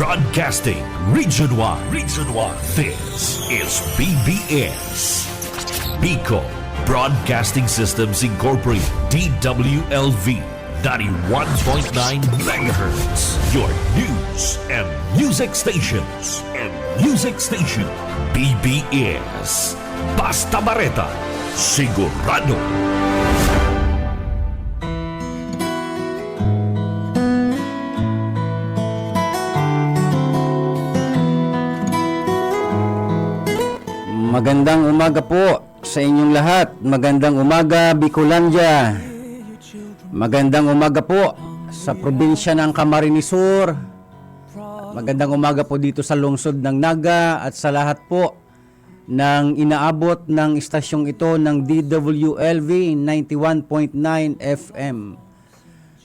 Broadcasting Region 1. Region 1. This is BBS. Bicol Broadcasting Systems Incorporated. DWLV 91.9 MHz. Your news and music stations. BBS. Basta Bareta. Sigurado. Magandang umaga po sa inyong lahat. Magandang umaga, Bicolandia. Magandang umaga po sa probinsya ng Camarines Sur. Magandang umaga po dito sa lungsod ng Naga at sa lahat po ng inaabot ng istasyong ito ng DWLV 91.9 FM.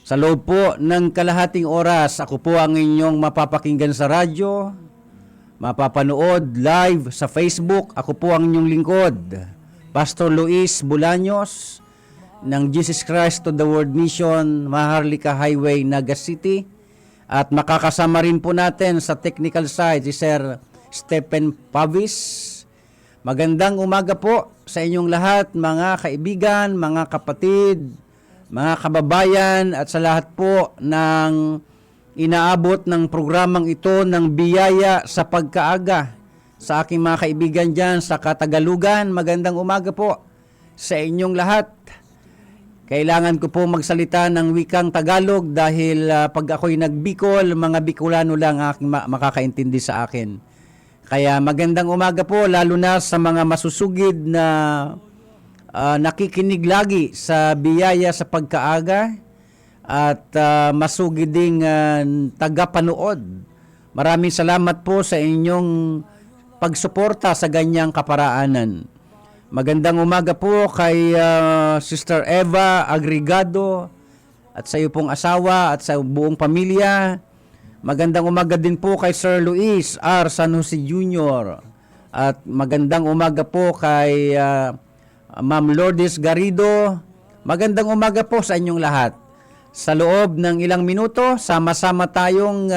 Sa loob po ng kalahating oras, ako po ang inyong mapapakinggan sa radyo, mapapanood live sa Facebook. Ako po ang inyong lingkod, Pastor Luis Bolaños ng Jesus Christ to the World Mission, Maharlika Highway, Naga City. At makakasama rin po natin sa technical side si Sir Stephen Pavis. Magandang umaga po sa inyong lahat, mga kaibigan, mga kapatid, mga kababayan, at sa lahat po ng inaabot ng programang ito ng biyaya sa pagkaaga. Sa aking mga kaibigan dyan sa Katagalugan, magandang umaga po sa inyong lahat. Kailangan ko po magsalita ng wikang Tagalog dahil pag ako'y nagbikol, mga Bicolano lang aking makakaintindi sa akin. Kaya magandang umaga po lalo na sa mga masusugid na nakikinig lagi sa biyaya sa pagkaaga at masugid ding tagapanood. Maraming salamat po sa inyong pagsuporta sa ganyang kaparaanan. Magandang umaga po kay Sister Eva Agregado at sa iyo pong asawa at sa buong pamilya. Magandang umaga din po kay Sir Luis R. San Jose Jr. At magandang umaga po kay Ma'am Lourdes Garrido. Magandang umaga po sa inyong lahat. Sa loob ng ilang minuto, sama-sama tayong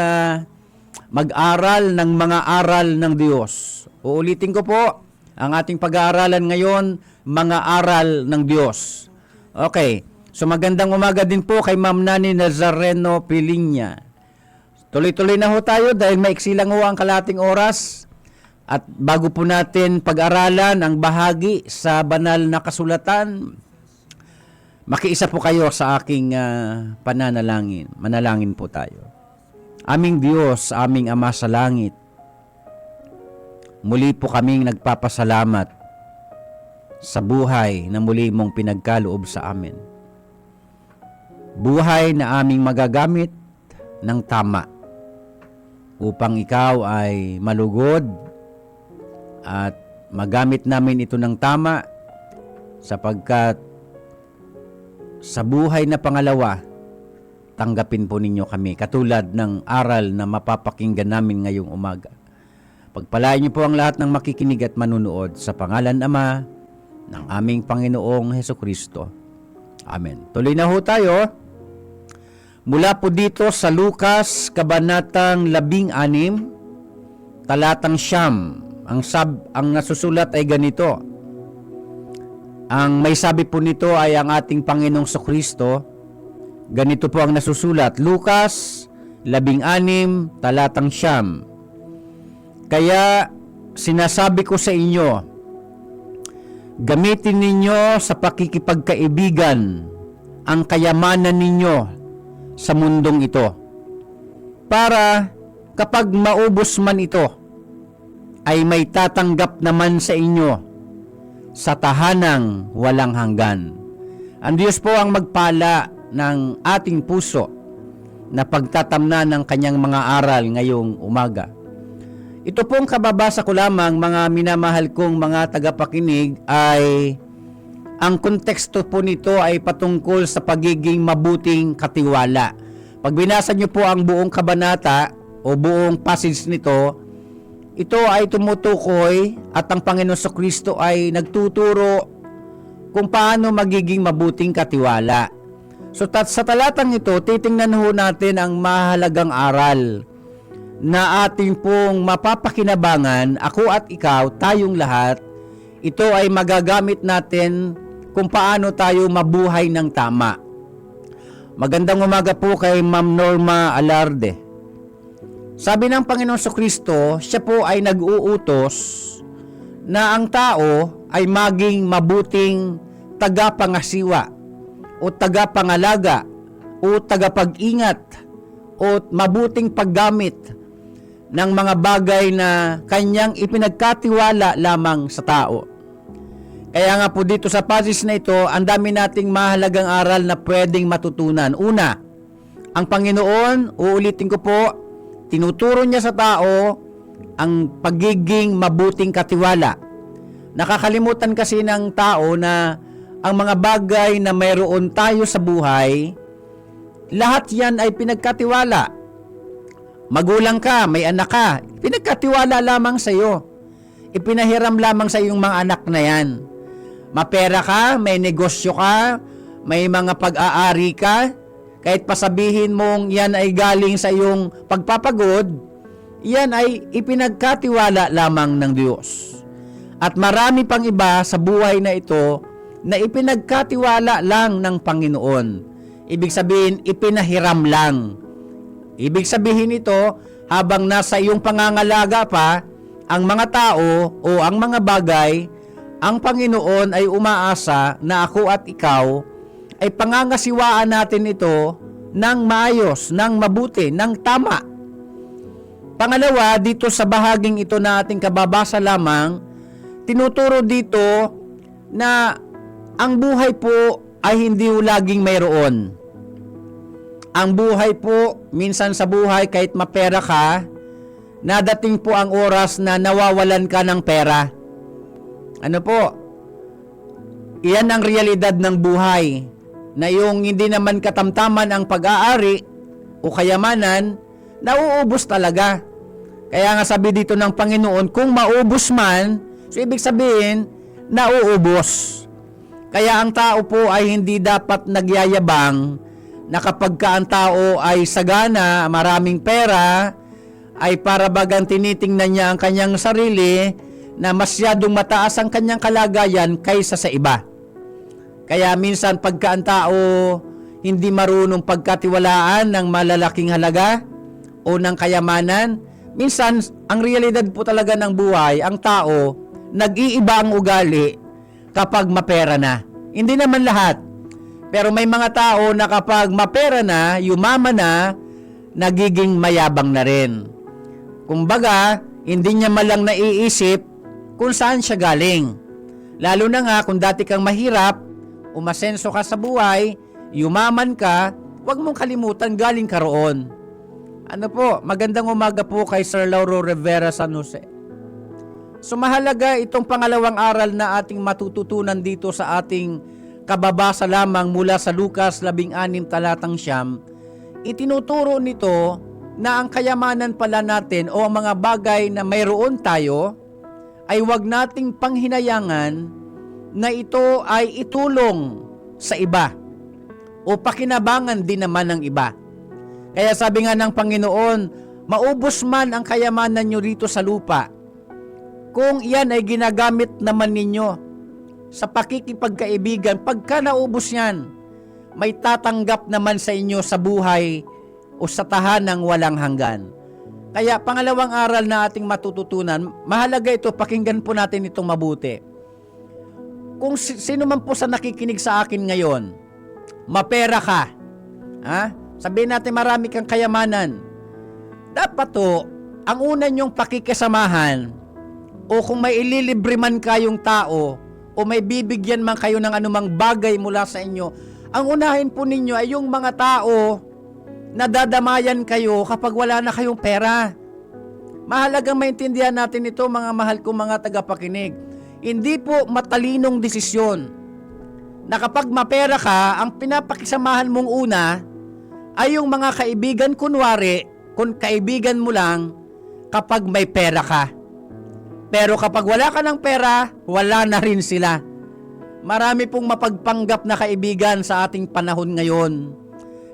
mag-aral ng mga aral ng Diyos. Uulitin ko po, ang ating pag-aaralan ngayon, mga aral ng Diyos. Okay, so magandang umaga din po kay Ma'am Nani Nazareno Pilinya. Tuloy-tuloy na ho tayo dahil maiksi lang ho ang kalating oras. At bago po natin pag-aralan ang bahagi sa banal na kasulatan, makiisa po kayo sa aking pananalangin. Manalangin po tayo. Aming Diyos, aming Ama sa langit, muli po kaming nagpapasalamat sa buhay na muli mong pinagkaloob sa amin. Buhay na aming magagamit ng tama upang ikaw ay malugod at magamit namin ito ng tama sapagkat sa buhay na pangalawa, tanggapin po ninyo kami katulad ng aral na mapapakinggan namin ngayong umaga. Pagpalain niyo po ang lahat ng makikinig at manunood sa pangalan Ama ng aming Panginoong Hesukristo. Amen. Tuloy na ho tayo. Mula po dito sa Lucas, Kabanatang 16, Talatang 9. Ang nasusulat ay ganito. Ang may sabi po nito ay ang ating Panginoong Kristo. Ganito po ang nasusulat. Lucas 16, Talatang 9. Kaya sinasabi ko sa inyo, gamitin ninyo sa pakikipagkaibigan ang kayamanan ninyo sa mundong ito, para kapag maubos man ito, ay may tatanggap naman sa inyo sa tahanang walang hanggan. Ang Diyos po ang magpala ng ating puso na pagtatamnan ng kanyang mga aral ngayong umaga. Ito pong kababasa ko lamang, mga minamahal kong mga tagapakinig, ay ang konteksto po nito ay patungkol sa pagiging mabuting katiwala. Pag binasa nyo po ang buong kabanata o buong passage nito, ito ay tumutukoy at ang Panginoon Kristo ay nagtuturo kung paano magiging mabuting katiwala. So sa talatang ito, titingnan ho natin ang mahalagang aral na ating pong mapapakinabangan, ako at ikaw, tayong lahat, ito ay magagamit natin kung paano tayo mabuhay ng tama. Magandang umaga po kay Ma'am Norma Alarde. Sabi ng Panginoon Kristo, siya po ay nag-uutos na ang tao ay maging mabuting tagapangasiwa o tagapangalaga o tagapag-ingat o mabuting paggamit ng mga bagay na kanyang ipinagkatiwala lamang sa tao. Kaya nga po dito sa passage na ito, ang dami nating mahalagang aral na pwedeng matutunan. Una, ang Panginoon, uulitin ko po, tinuturo niya sa tao ang pagiging mabuting katiwala. Nakakalimutan kasi ng tao na ang mga bagay na mayroon tayo sa buhay, lahat yan ay pinagkatiwala. Magulang ka, may anak ka, pinagkatiwala lamang sa iyo. Ipinahiram lamang sa iyong mga anak na yan. Mapera ka, may negosyo ka, may mga pag-aari ka, kahit pasabihin mong yan ay galing sa iyong pagpapagod, yan ay ipinagkatiwala lamang ng Diyos. At marami pang iba sa buhay na ito na ipinagkatiwala lang ng Panginoon. Ibig sabihin, ipinahiram lang. Ibig sabihin ito, habang nasa iyong pangangalaga pa, ang mga tao o ang mga bagay, ang Panginoon ay umaasa na ako at ikaw ay pangangasiwaan natin ito ng maayos, ng mabuti, ng tama. Pangalawa, dito sa bahaging ito na ating kababasa lamang, tinuturo dito na ang buhay po ay hindi laging mayroon. Ang buhay po, minsan sa buhay kahit mapera ka, nadating po ang oras na nawawalan ka ng pera. Ano po? Iyan ang realidad ng buhay, na yung hindi naman katamtaman ang pag-aari o kayamanan, nauubos talaga. Kaya nga sabi dito ng Panginoon, kung maubos man, so ibig sabihin, nauubos. Kaya ang tao po ay hindi dapat nagyayabang na kapag ka ang tao ay sagana, maraming pera, ay para bagang tinitingnan niya ang kanyang sarili na masyadong mataas ang kanyang kalagayan kaysa sa iba. Kaya minsan pagka ang tao hindi marunong pagkatiwalaan ng malalaking halaga o ng kayamanan, minsan ang realidad po talaga ng buhay, ang tao, nag-iiba ang ugali kapag mapera na. Hindi naman lahat. Pero may mga tao na kapag mapera na, yumaman na, nagiging mayabang na rin. Kumbaga, hindi niya malang naiisip kung saan siya galing. Lalo na nga kung dati kang mahirap, umasenso ka sa buhay, yumaman ka, huwag mong kalimutan galing ka roon. Ano po, magandang umaga po kay Sir Lauro Rivera San Jose. So mahalaga itong pangalawang aral na ating matututunan dito sa ating kababasa lamang mula sa Lucas 16 talatang 9. Itinuturo nito na ang kayamanan pala natin o ang mga bagay na mayroon tayo ay huwag nating panghinayangan na ito ay itulong sa iba o pakinabangan din naman ng iba. Kaya sabi nga ng Panginoon, maubos man ang kayamanan nyo rito sa lupa, kung iyan ay ginagamit naman ninyo sa pakikipagkaibigan, pagka naubos yan, may tatanggap naman sa inyo sa buhay o sa tahanang walang hanggan. Kaya pangalawang aral na ating matututunan, mahalaga ito, pakinggan po natin itong mabuti. Kung sino man po sa nakikinig sa akin ngayon, mapera ka, sabihin natin marami kang kayamanan, dapat to, ang una nyong pakikisamahan, o kung may ililibre man kayong tao, o may bibigyan man kayo ng anumang bagay mula sa inyo, ang unahin po ninyo ay yung mga tao na dadamayan kayo kapag wala na kayong pera. Mahalagang maintindihan natin ito, mga mahal kong mga tagapakinig. Hindi po matalinong desisyon na kapag mapera ka, ang pinapakisamahan mong una ay yung mga kaibigan kunwari, kung kaibigan mo lang kapag may pera ka. Pero kapag wala ka ng pera, wala na rin sila. Marami pong mapagpanggap na kaibigan sa ating panahon ngayon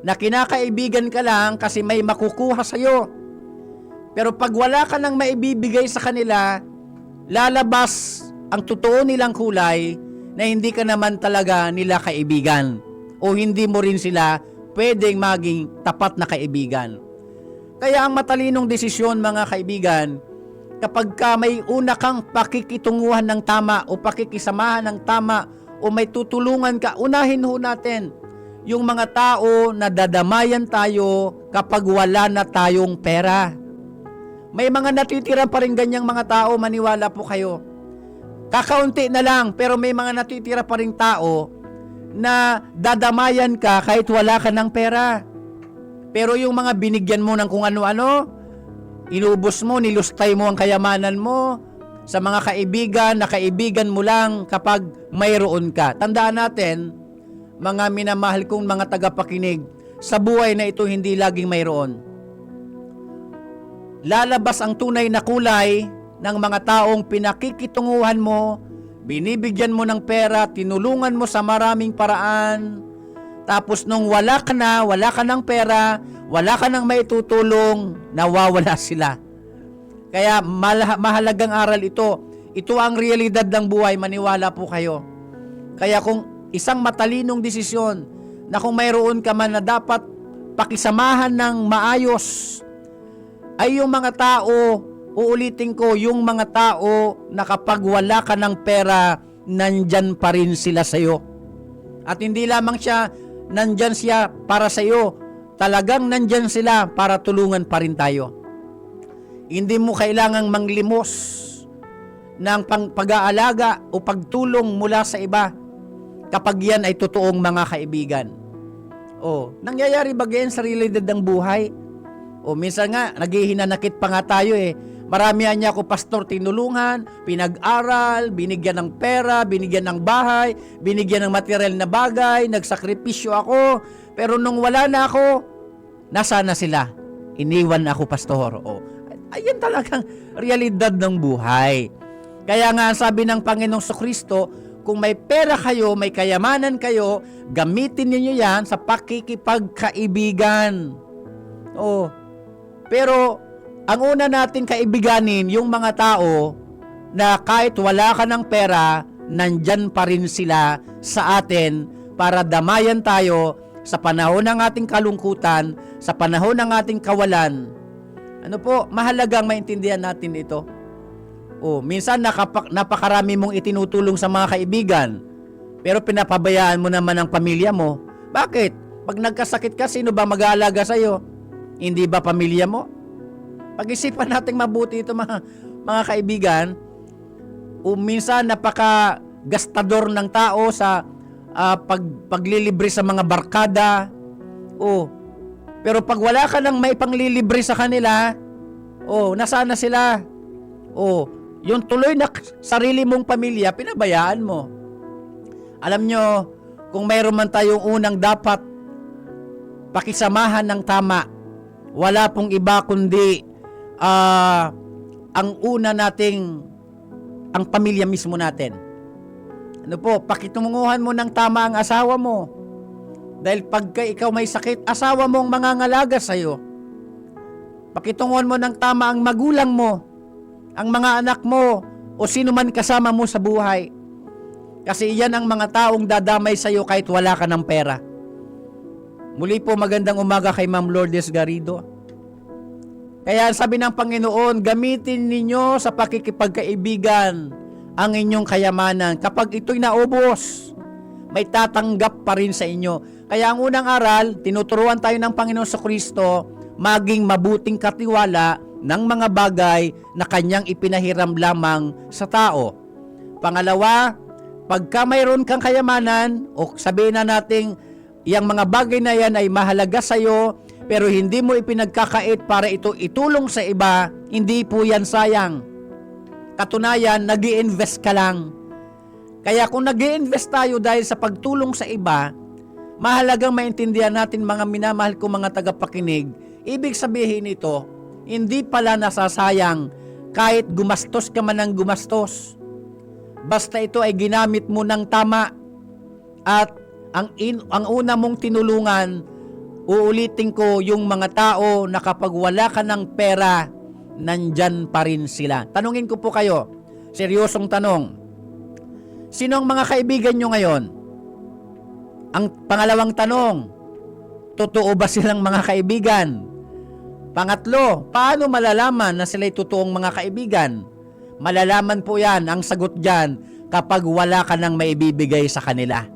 na kinakaibigan ka lang kasi may makukuha sa'yo. Pero pag wala ka nang maibibigay sa kanila, lalabas ang totoo nilang kulay na hindi ka naman talaga nila kaibigan o hindi mo rin sila pwedeng maging tapat na kaibigan. Kaya ang matalinong desisyon, mga kaibigan, kapag ka may una kang pakikitunguhan ng tama o pakikisamahan ng tama o may tutulungan ka, unahin ho natin yung mga tao na dadamayan tayo kapag wala na tayong pera. May mga natitira pa rin ganyang mga tao, maniwala po kayo. Kakaunti na lang, pero may mga natitira pa rin tao na dadamayan ka kahit wala ka ng pera. Pero yung mga binigyan mo ng kung ano-ano, inubos mo, nilustay mo ang kayamanan mo sa mga kaibigan na kaibigan mo lang kapag mayroon ka. Tandaan natin, mga minamahal kong mga tagapakinig, sa buhay na ito hindi laging mayroon. Lalabas ang tunay na kulay ng mga taong pinakikitunguhan mo, binibigyan mo ng pera, tinulungan mo sa maraming paraan, tapos nung wala ka ng pera, wala ka ng maitutulong, nawawala sila. Kaya mahalagang aral ito. Ito ang realidad ng buhay, maniwala po kayo. Kaya kung isang matalinong desisyon na kung mayroon ka man na dapat pakisamahan ng maayos, ay yung mga tao, uulitin ko, yung mga tao na kapag wala ka ng pera, nandyan pa rin sila sa'yo. At hindi lamang nandyan siya para sa'yo, talagang nandyan sila para tulungan pa rin tayo. Hindi mo kailangang manglimos ng pag-aalaga o pagtulong mula sa iba kapag yan ay totoong mga kaibigan. Nangyayari ba ganyan sa realidad ng buhay? Minsan nga, naghihinanakit pa nga tayo eh. Maramihan niya ako, pastor, tinulungan, pinag-aral, binigyan ng pera, binigyan ng bahay, binigyan ng material na bagay, nagsakripisyo ako. Pero nung wala na ako, nasaan na sila? Iniwan ako, pastor. Ayan talagang realidad ng buhay. Kaya nga sabi ng Panginoong Kristo, kung may pera kayo, may kayamanan kayo, gamitin niyo yan sa pakikipagkaibigan. Pero ang una natin kaibiganin, yung mga tao na kahit wala ka ng pera, nandyan pa rin sila sa atin para damayan tayo sa panahon ng ating kalungkutan, sa panahon ng ating kawalan. Mahalagang maintindihan natin ito. Minsan napakarami mong itinutulong sa mga kaibigan, pero pinapabayaan mo naman ang pamilya mo. Bakit? Pag nagkasakit ka, sino ba mag-aalaga sa'yo? Hindi ba pamilya mo? Pag-isipan natin mabuti ito, mga kaibigan. Minsan napaka-gastador ng tao sa paglilibre sa mga barkada. Pero pag wala ka nang may panglilibre sa kanila, nasaan na sila? Yung tuloy na sarili mong pamilya, pinabayaan mo. Alam nyo, kung mayroon man tayong unang dapat pakisamahan ng tama, wala pong iba kundi ang una nating ang pamilya mismo natin. Pakitunguhan mo ng tama ang asawa mo. Dahil pagka ikaw may sakit, asawa mo ang mangangalaga sa'yo. Pakitunguhan mo ng tama ang magulang mo, ang mga anak mo, o sino man kasama mo sa buhay. Kasi iyan ang mga taong dadamay sa'yo kahit wala ka ng pera. Muli po, magandang umaga kay Ma'am Lourdes Garrido. Kaya sabi ng Panginoon, gamitin ninyo sa pakikipagkaibigan ang inyong kayamanan. Kapag ito'y naubos, may tatanggap pa rin sa inyo. Kaya ang unang aral, tinuturuan tayo ng Panginoon sa Kristo, maging mabuting katiwala ng mga bagay na kanyang ipinahiram lamang sa tao. Pangalawa, pagka mayroon kang kayamanan, o sabihin na nating, yung mga bagay na yan ay mahalaga sa iyo, pero hindi mo ipinagkakait para ito itulong sa iba, hindi po yan sayang. Katunayan, nag-i-invest ka lang. Kaya kung nag-i-invest tayo dahil sa pagtulong sa iba, mahalagang maintindihan natin, mga minamahal ko mga tagapakinig, ibig sabihin nito, hindi pala nasasayang kahit gumastos ka man ng gumastos. Basta ito ay ginamit mo ng tama at ang una mong tinulungan, uulitin ko, yung mga tao na kapag wala ka ng pera, nandyan pa rin sila. Tanungin ko po kayo, seryosong tanong, sino ang mga kaibigan nyo ngayon? Ang pangalawang tanong, totoo ba silang mga kaibigan? Pangatlo, paano malalaman na sila'y totoong mga kaibigan? Malalaman po yan, ang sagot dyan, kapag wala ka nang maibibigay sa kanila.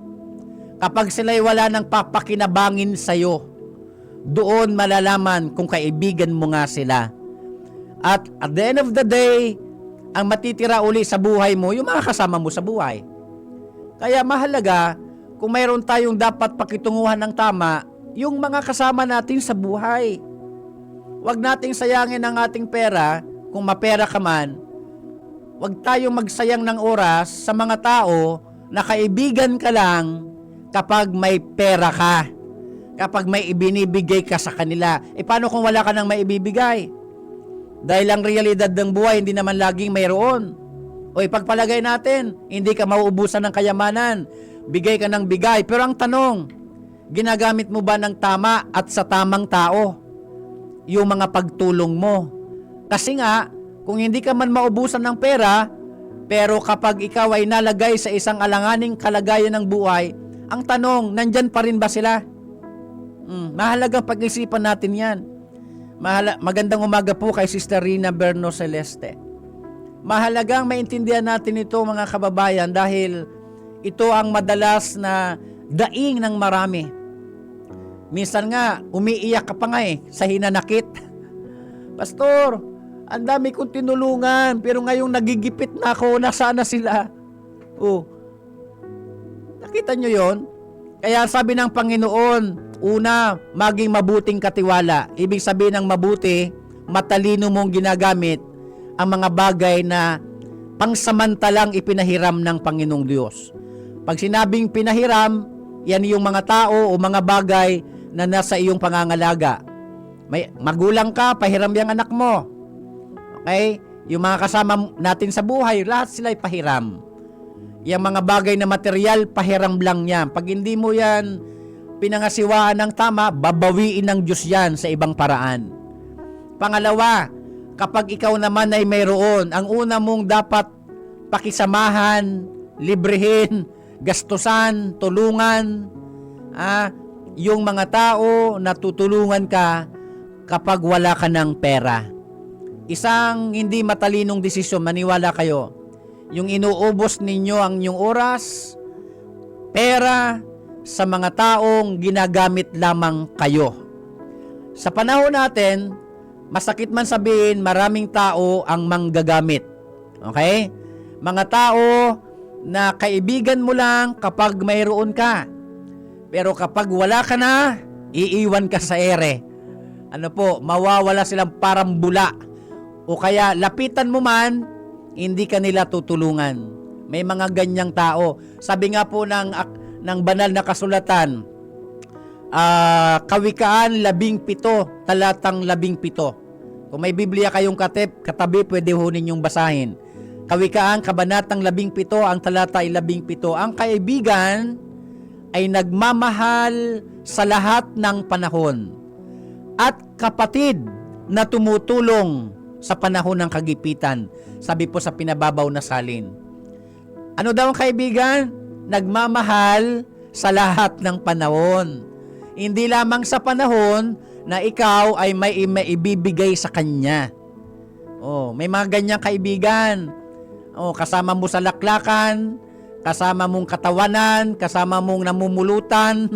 Kapag sila'y wala nang papakinabangin sa'yo, doon malalaman kung kaibigan mo nga sila. At the end of the day, ang matitira uli sa buhay mo, yung mga kasama mo sa buhay. Kaya mahalaga, kung mayroon tayong dapat pakitunguhan ng tama, yung mga kasama natin sa buhay. Huwag nating sayangin ang ating pera, kung mapera ka man. Huwag tayong magsayang ng oras sa mga tao na kaibigan ka lang kapag may pera ka. Kapag may ibinibigay ka sa kanila. Paano kung wala ka nang maibibigay? Dahil ang realidad ng buhay, hindi naman laging mayroon. Pagpalagay natin, hindi ka mauubusan ng kayamanan. Bigay ka ng bigay. Pero ang tanong, ginagamit mo ba ng tama at sa tamang tao yung mga pagtulong mo? Kasi nga, kung hindi ka man maubusan ng pera, pero kapag ikaw ay nalagay sa isang alanganing kalagayan ng buhay, ang tanong, nandyan pa rin ba sila? Mahalagang pag-isipan natin yan. Magandang umaga po kay Sister Rina Berno Celeste. Mahalagang maintindihan natin ito mga kababayan dahil ito ang madalas na daing ng marami. Minsan nga, umiiyak ka pa nga sa hinanakit. Pastor, ang dami kong tinulungan pero ngayong nagigipit na ako, nasaan na sila? Nakita nyo yon? Kaya sabi ng Panginoon, una, maging mabuting katiwala. Ibig sabihin ng mabuti, matalino mong ginagamit ang mga bagay na pangsamantalang ipinahiram ng Panginoong Diyos. Pag sinabing pinahiram, yan yung mga tao o mga bagay na nasa iyong pangangalaga. May magulang ka, pahiram yung anak mo. Okay? Yung mga kasama natin sa buhay, lahat sila'y pahiram. Yung mga bagay na material, pahiram lang yan. Pag hindi mo yan pinangasiwaan ng tama, babawiin ng Diyos yan sa ibang paraan. Pangalawa, kapag ikaw naman ay mayroon, ang una mong dapat pakisamahan, librehin, gastusan, tulungan, yung mga tao na tutulungan ka kapag wala ka ng pera. Isang hindi matalinong desisyon, maniwala kayo, yung inuubos ninyo ang inyong oras, pera, sa mga taong ginagamit lamang kayo. Sa panahon natin, masakit man sabihin, maraming tao ang manggagamit. Okay? Mga tao na kaibigan mo lang kapag mayroon ka. Pero kapag wala ka na, iiwan ka sa ere. Mawawala silang parang bula. O kaya lapitan mo man, hindi ka nila tutulungan. May mga ganyang tao. Sabi nga po ng banal na kasulatan, Kawikaan 17, talatang 17. Kung may Biblia kayong katabi, pwede ho ninyong basahin. Kawikaan, kabanatang 17, ang talata ay 17. Ang kaibigan ay nagmamahal sa lahat ng panahon at kapatid na tumutulong sa panahon ng kagipitan. Sabi po sa pinababaw na salin. Ano daw ang kaibigan? Nagmamahal sa lahat ng panahon. Hindi lamang sa panahon na ikaw ay may ibibigay sa kanya. May mga ganyang kaibigan. Kasama mo sa laklakan, kasama mong katawanan, kasama mong namumulutan,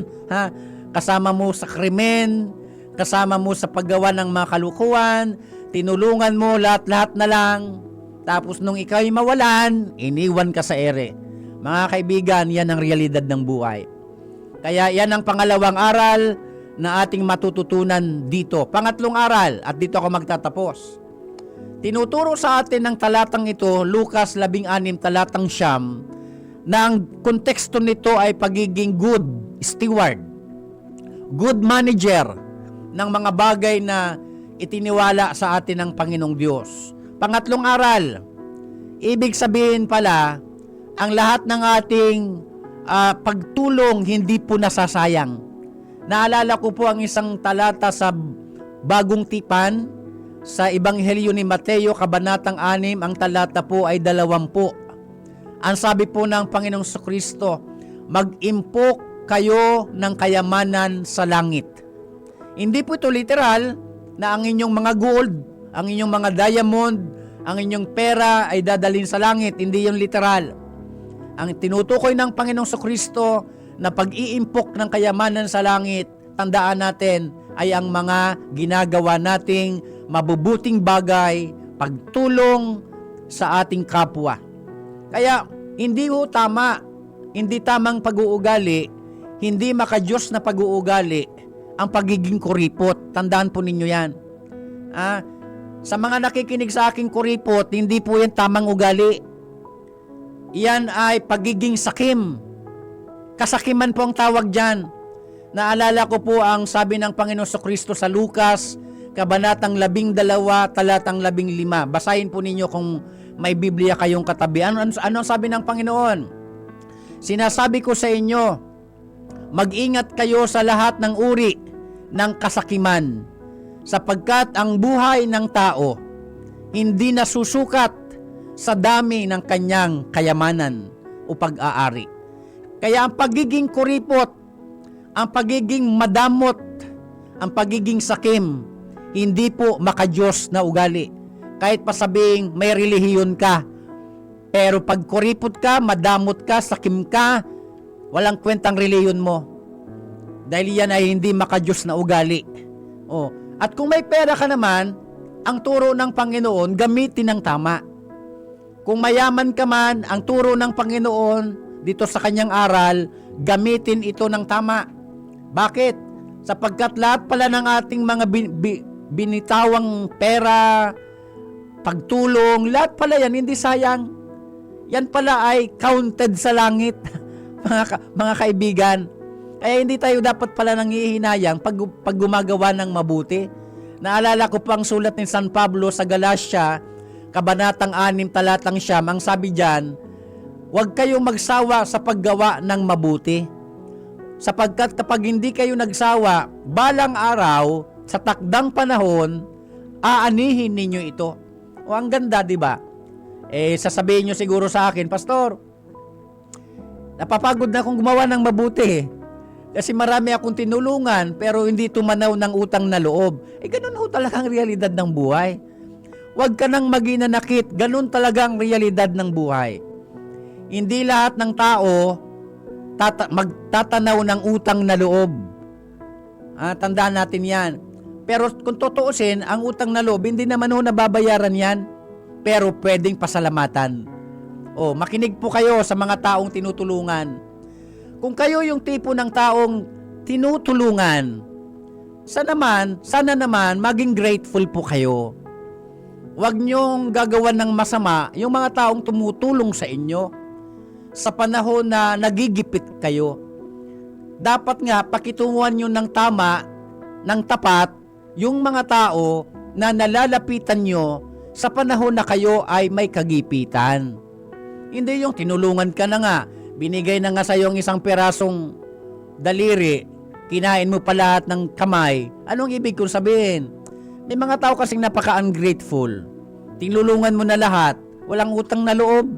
kasama mo sa krimen, kasama mo sa paggawa ng mga kalukuhan, tinulungan mo lahat-lahat na lang. Tapos nung ikaw ay mawalan, iniwan ka sa ere. Mga kaibigan, yan ang realidad ng buhay. Kaya yan ang pangalawang aral na ating matututunan dito. Pangatlong aral, at dito ako magtatapos. Tinuturo sa atin ng talatang ito, Lucas 16, talatang 9, na ang konteksto nito ay pagiging good steward, good manager ng mga bagay na itiniwala sa atin ng Panginoong Diyos. Pangatlong aral, ibig sabihin pala, ang lahat ng ating pagtulong hindi po nasasayang. Naalala ko po ang isang talata sa Bagong Tipan, sa Ebanghelyo ni Mateo, Kabanatang 6, ang talata po ay 20. Ang sabi po ng Panginoong Kristo, mag-impok kayo ng kayamanan sa langit. Hindi po ito literal na ang inyong mga gold, ang inyong mga diamond, ang inyong pera ay dadalhin sa langit. Hindi yung literal. Ang tinutukoy ng Panginoong Kristo na pag-iimpok ng kayamanan sa langit, tandaan natin, ay ang mga ginagawa nating mabubuting bagay, pagtulong sa ating kapwa. Kaya, hindi ho tama, hindi tamang pag-uugali, hindi makadiyos na pag-uugali, ang pagiging kuripot. Tandaan po ninyo yan. Sa mga nakikinig sa aking kuripot, hindi po yan tamang ugali. Yan ay pagiging sakim. Kasakiman po ang tawag dyan. Naalala ko po ang sabi ng Panginoon Kristo sa Lucas, Kabanatang 12, talatang 15. Basahin po ninyo kung may Biblia kayong katabi. Ano ang sabi ng Panginoon? Sinasabi ko sa inyo, mag-ingat kayo sa lahat ng uri ng kasakiman, sapagkat ang buhay ng tao hindi nasusukat sa dami ng kanyang kayamanan o pag-aari. Kaya ang pagiging kuripot, ang pagiging madamot, ang pagiging sakim, hindi po makadiyos na ugali. Kahit pa sabing may relihiyon ka, pero pag kuripot ka, madamot ka, sakim ka, walang kwentang relihiyon mo. Dahil yan ay hindi makadiyos na ugali. At kung may pera ka naman, ang turo ng Panginoon, gamitin ng tama. Kung mayaman ka man, ang turo ng Panginoon dito sa kanyang aral, gamitin ito ng tama. Bakit? Sapagkat lahat pala ng ating mga binitawang pera, pagtulong, lahat pala yan, hindi sayang. Yan pala ay counted sa langit, mga kaibigan. Kaya hindi tayo dapat pala nangihinayang pag gumagawa ng mabuti. Naalala ko pang sulat ni San Pablo sa Galacia, Kabanatang 6, talatang 9, ang sabi diyan, huwag kayong magsawa sa paggawa ng mabuti. Sapagkat kapag hindi kayo nagsawa, balang araw, sa takdang panahon, aanihin ninyo ito. Ang ganda, di ba? Sasabihin nyo siguro sa akin, Pastor, napapagod na akong gumawa ng mabuti. Kasi marami akong tinulungan, pero hindi tumanaw ng utang na loob. Ganun ho talaga ang realidad ng buhay. Huwag ka nang maginanakit, ganun talaga ang realidad ng buhay. Hindi lahat ng tao magtatanaw ng utang na loob. Tandaan natin yan. Pero kung tutuusin, ang utang na loob, hindi naman ho nababayaran yan. Pero pwedeng pasalamatan. Makinig po kayo sa mga taong tinutulungan. Kung kayo yung tipo ng taong tinutulungan, sana naman maging grateful po kayo. Huwag niyong gagawan ng masama yung mga taong tumutulong sa inyo sa panahon na nagigipit kayo. Dapat nga pakitunguhan nyo ng tama, ng tapat, yung mga tao na nalalapitan nyo sa panahon na kayo ay may kagipitan. Hindi yung tinulungan ka na nga, binigay na nga sa yung isang pirasong daliri, kinain mo pa lahat ng kamay. Anong ibig kong sabihin? May mga tao kasing napaka-ungrateful. Tinulungan mo na lahat, walang utang na loob.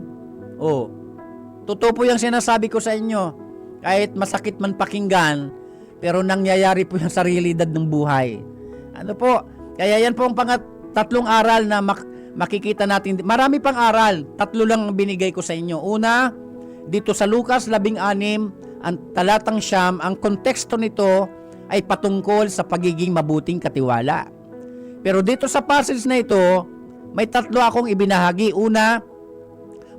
Totoo po yung sinasabi ko sa inyo. Kahit masakit man pakinggan, pero nangyayari po yung sa realidad ng buhay. Kaya yan po ang tatlong aral na makikita natin. Marami pang aral, 3 lang binigay ko sa inyo. Una, dito sa Lucas 16, ang talatang 9, ang konteksto nito ay patungkol sa pagiging mabuting katiwala. Pero dito sa passage na ito, may 3 akong ibinahagi. Una,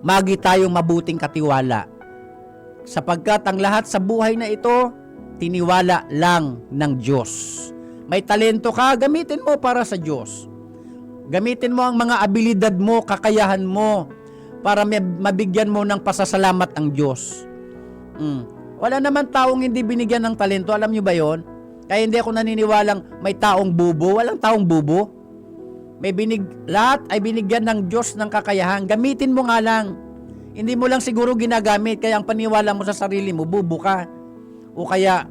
magi tayong mabuting katiwala. Sapagkat ang lahat sa buhay na ito, tiniwala lang ng Diyos. May talento ka, gamitin mo para sa Diyos. Gamitin mo ang mga abilidad mo, kakayahan mo, para mabigyan mo ng pasasalamat ang Diyos. Wala naman taong hindi binigyan ng talento, alam nyo ba yon? Kaya hindi ako naniniwalang may taong bubo, walang taong bubo. Lahat ay binigyan ng Diyos ng kakayahan, gamitin mo nga lang. Hindi mo lang siguro ginagamit, kaya ang paniwala mo sa sarili mo, bubo ka. O kaya,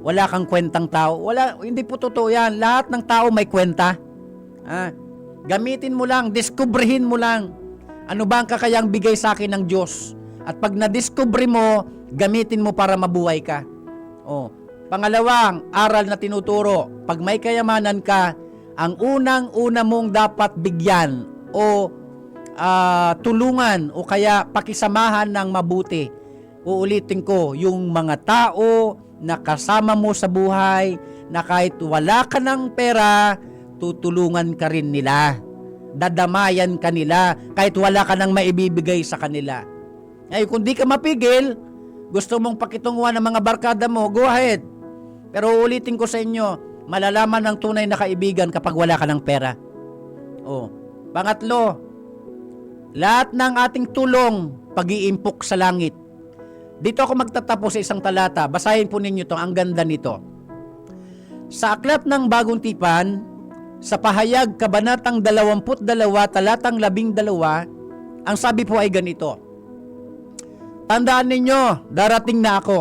wala kang kwentang tao. Wala, hindi po totoo yan. Lahat ng tao may kwenta. Gamitin mo lang, diskubrihin mo lang. Ano ba ang kakayang bigay sa akin ng Diyos? At pag na-discover mo, gamitin mo para mabuhay ka. Pangalawang aral na tinuturo, pag may kayamanan ka, ang unang-una mong dapat bigyan o tulungan o kaya pakisamahan ng mabuti. Uulitin ko, yung mga tao na kasama mo sa buhay, na kahit wala ka ng pera, tutulungan ka rin nila. Dadamayan ka nila kahit wala ka nang maibibigay sa kanila. Ay, kung di ka mapigil, gusto mong pakitunguhan ng mga barkada mo, go ahead. Pero ulitin ko sa inyo, malalaman ng tunay na kaibigan kapag wala ka ng pera. Pangatlo, lahat ng ating tulong, pag-iimpok sa langit. Dito ako magtatapos sa isang talata. Basahin po ninyo to, ang ganda nito. Sa aklat ng Bagong Tipan, sa pahayag kabanatang 22, talatang 12, ang sabi po ay ganito. Tandaan ninyo, darating na ako.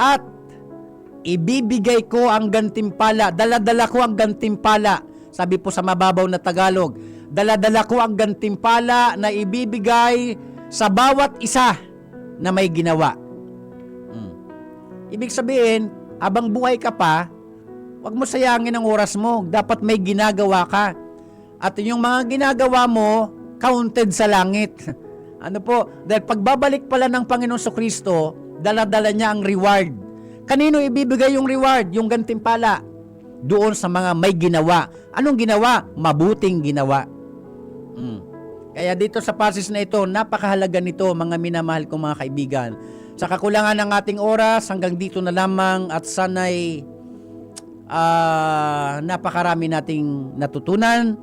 At ibibigay ko ang gantimpala, dala-dala ko ang gantimpala. Sabi po sa mababaw na Tagalog, dala-dala ko ang gantimpala na ibibigay sa bawat isa na may ginawa. Ibig sabihin, abang buhay ka pa, huwag mo sayangin ang oras mo. Dapat may ginagawa ka. At yung mga ginagawa mo, counted sa langit. Dahil pagbabalik pala ng Panginoon Kristo, dala-dala niya ang reward. Kanino ibibigay yung reward, yung gantimpala? Doon sa mga may ginawa. Anong ginawa? Mabuting ginawa. Kaya dito sa passage na ito, napakahalaga nito, mga minamahal kong mga kaibigan. Sa kakulangan ng ating oras, hanggang dito na lamang at sana'y napakarami nating natutunan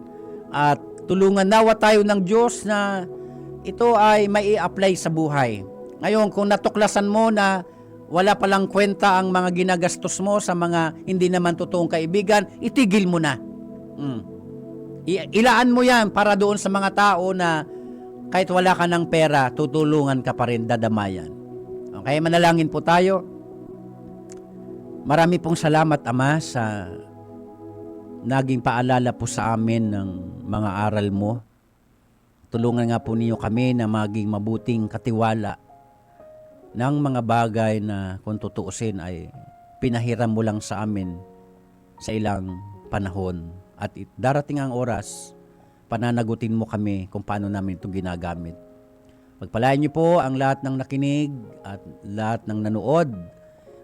at tulungan nawa tayo ng Diyos na ito ay mai apply sa buhay. Ngayon, kung natuklasan mo na wala palang kwenta ang mga ginagastos mo sa mga hindi naman totoong kaibigan, itigil mo na. Ilaan mo yan para doon sa mga tao na kahit wala ka ng pera, tutulungan ka pa rin, dadamayan. Okay, manalangin po tayo. Marami pong salamat, Ama, sa naging paalala po sa amin ng mga aral mo. Tulungan nga po niyo kami na maging mabuting katiwala ng mga bagay na kung tutuusin ay pinahiram mo lang sa amin sa ilang panahon. At darating ang oras, pananagutin mo kami kung paano namin ito ginagamit. Pagpalain niyo po ang lahat ng nakinig at lahat ng nanood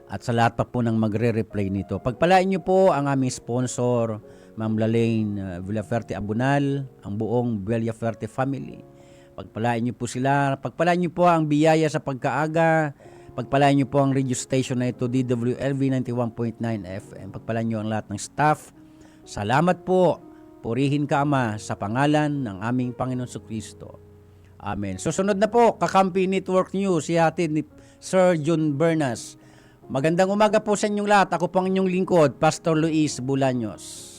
at sa lahat pa po ng magre-replay nito. Pagpalain niyo po ang aming sponsor, Ma'am Lalaine Villaferte Abunal, ang buong Villaferte family. Pagpalain niyo po sila. Pagpalain niyo po ang biyaya sa pagkaaga. Pagpalain niyo po ang radio station na ito, DWLV 91.9 FM. Pagpalain niyo ang lahat ng staff. Salamat po. Purihin ka, Ama, sa pangalan ng aming Panginoon Kristo. Amen. Susunod na po, Kakampi Network News, ihatid ni Sir John Bernas. Magandang umaga po sa inyong lahat. Ako po ang inyong lingkod, Pastor Luis Bulaños.